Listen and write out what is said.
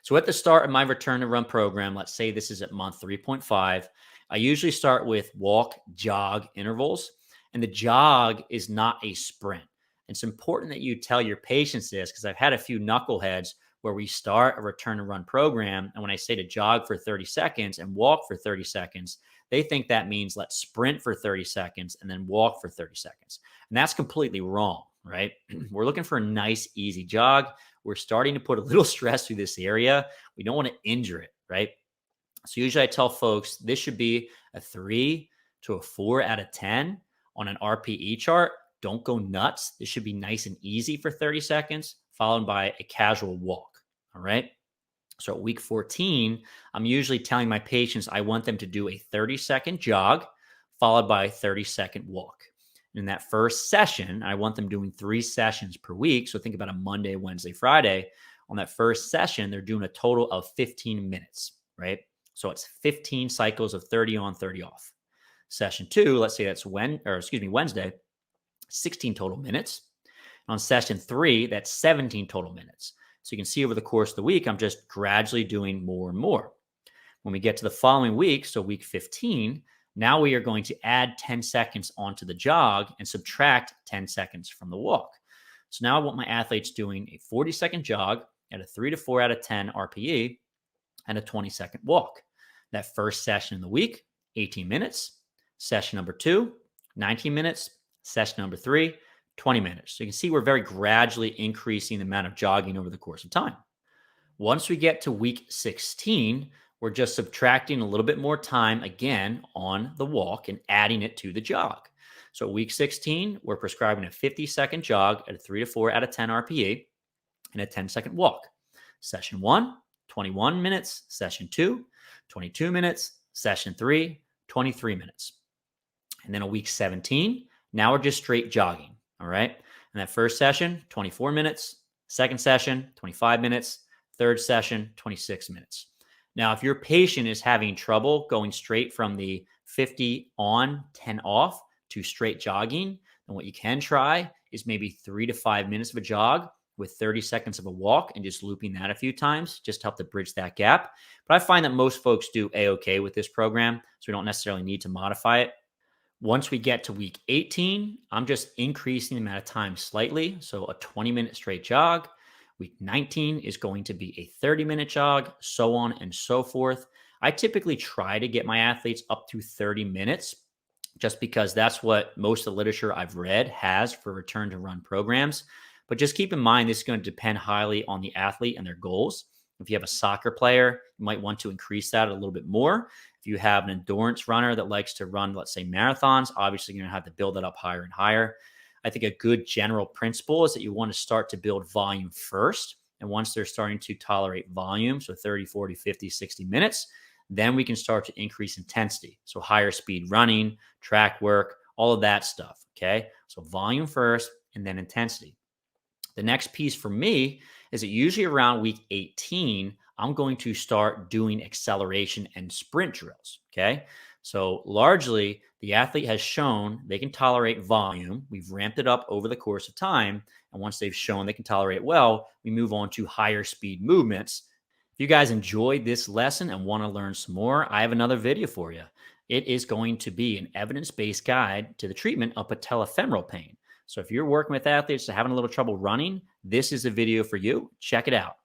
So at the start of my return to run program, let's say this is at month 3.5, I usually start with walk, jog intervals. And the jog is not a sprint. It's important that you tell your patients this because I've had a few knuckleheads where we start a return to run program. And when I say to jog for 30 seconds and walk for 30 seconds, they think that means let's sprint for 30 seconds and then walk for 30 seconds. And that's completely wrong, right? We're looking for a nice, easy jog. We're starting to put a little stress through this area. We don't want to injure it, right? So usually I tell folks this should be a 3 to a 4 out of 10 on an RPE chart. Don't go nuts. This should be nice and easy for 30 seconds, followed by a casual walk. All right. So at week 14, I'm usually telling my patients I want them to do a 30-second jog, followed by a 30-second walk. And in that first session, I want them doing 3 sessions per week. So think about a Monday, Wednesday, Friday. On that first session, they're doing a total of 15 minutes, right? So it's 15 cycles of 30 on, 30 off. Session 2, let's say that's Wednesday, 16 total minutes. On session 3, that's 17 total minutes. So you can see over the course of the week, I'm just gradually doing more and more. When we get to the following week, so week 15, now we are going to add 10 seconds onto the jog and subtract 10 seconds from the walk. So now I want my athletes doing a 40-second jog at a 3 to 4 out of 10 RPE and a 20-second walk. That first session in the week, 18 minutes. Session number 2, 19 minutes. Session number 3, 20 minutes. So you can see we're very gradually increasing the amount of jogging over the course of time. Once we get to week 16, we're just subtracting a little bit more time again on the walk and adding it to the jog. So week 16, we're prescribing a 50-second jog at a 3 to 4 out of 10 RPE and a 10-second walk. Session 1, 21 minutes. Session 2, 22 minutes. Session 3, 23 minutes. And then a week 17, now we're just straight jogging. All right. And that first session, 24 minutes. Second session, 25 minutes. Third session, 26 minutes. Now, if your patient is having trouble going straight from the 50 on, 10 off to straight jogging, then what you can try is maybe 3 to 5 minutes of a jog with 30 seconds of a walk and just looping that a few times, just to help to bridge that gap. But I find that most folks do A-okay with this program, so we don't necessarily need to modify it. Once we get to week 18, I'm just increasing the amount of time slightly. So a 20-minute straight jog. Week 19 is going to be a 30-minute jog, so on and so forth. I typically try to get my athletes up to 30 minutes just because that's what most of the literature I've read has for return to run programs. But just keep in mind, this is going to depend highly on the athlete and their goals. If you have a soccer player, you might want to increase that a little bit more. If you have an endurance runner that likes to run, let's say, marathons, obviously you're going to have to build that up higher and higher. I think a good general principle is that you want to start to build volume first. And once they're starting to tolerate volume, so 30, 40, 50, 60 minutes, then we can start to increase intensity. So higher speed running, track work, all of that stuff. Okay. So volume first and then intensity. The next piece for me is that usually around week 18, I'm going to start doing acceleration and sprint drills. Okay. So largely, the athlete has shown they can tolerate volume. We've ramped it up over the course of time. And once they've shown they can tolerate it well, we move on to higher speed movements. If you guys enjoyed this lesson and want to learn some more, I have another video for you. It is going to be an evidence-based guide to the treatment of patellofemoral pain. So if you're working with athletes that are having a little trouble running, this is a video for you. Check it out.